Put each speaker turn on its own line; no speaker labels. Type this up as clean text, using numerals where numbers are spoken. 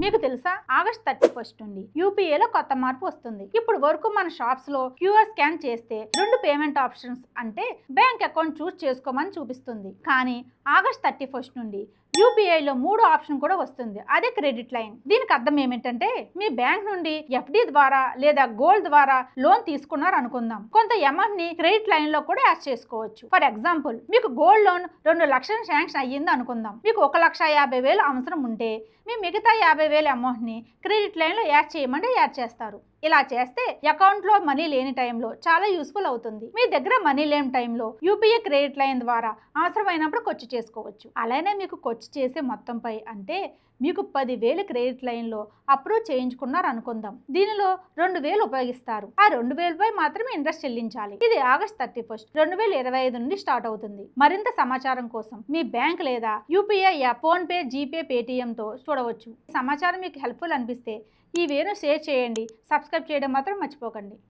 మీకు తెలుసా ఆగస్ట్ 31 నుండి యూపీఐలో కొత్త మార్పు వస్తుంది. ఇప్పుడు వరకు మన షాప్స్ లో క్యూఆర్ స్కాన్ చేస్తే 2 పేమెంట్ ఆప్షన్స్ అంటే బ్యాంక్ అకౌంట్ చూస్ చేసుకోమని చూపిస్తుంది. కానీ ఆగస్ట్ 31 నుండి యూపీఐలో 3 ఆప్షన్ కూడా వస్తుంది. అదే క్రెడిట్ లైన్. దీనికి అర్థం ఏమిటంటే మీ బ్యాంక్ నుండి ఎఫ్డి ద్వారా లేదా గోల్డ్ ద్వారా లోన్ తీసుకున్నారు అనుకుందాం. కొంత అమౌంట్ ని క్రెడిట్ లైన్ లో కూడా యాడ్ చేసుకోవచ్చు. ఫర్ ఎగ్జాంపుల్ మీకు గోల్డ్ లోన్ 2 లక్షలు శాంక్షన్ అయ్యింది అనుకుందాం. మీకు 1,50,000 అవసరం ఉంటే మీ మిగతా 50,000 అమౌంట్ ని క్రెడిట్ లైన్ లో యాడ్ చేయమంటే యాడ్ చేస్తారు. ఇలా చేస్తే అకౌంట్ లో మనీ లేని టైంలో చాలా యూస్ఫుల్ అవుతుంది. మీ దగ్గర మనీ లేని టైంలో యూపీఐ క్రెడిట్ లైన్ ద్వారా అవసరమైనప్పుడు ఖర్చు చేసుకోవచ్చు. అలానే మీకు ఖర్చు చేసే మొత్తంపై అంటే మీకు 10,000 క్రెడిట్ లైన్ లో అప్రూవ్ చేయించుకున్నారు అనుకుందాం. దీనిలో 2,000 ఉపయోగిస్తారు. ఆ 2,000 పై మాత్రమే ఇంట్రెస్ట్ చెల్లించాలి. ఇది ఆగస్ట్ 31, 2025 నుండి స్టార్ట్ అవుతుంది. మరింత సమాచారం కోసం మీ బ్యాంక్ లేదా UPI app, phone pay, GPay, Paytm తో చూడవచ్చు. సమాచారం మీకు హెల్ప్ఫుల్ అనిపిస్తే ఈ వీడియోను షేర్ చేయండి. సబ్స్క్రైబ్ చేయడం మాత్రం మర్చిపోకండి.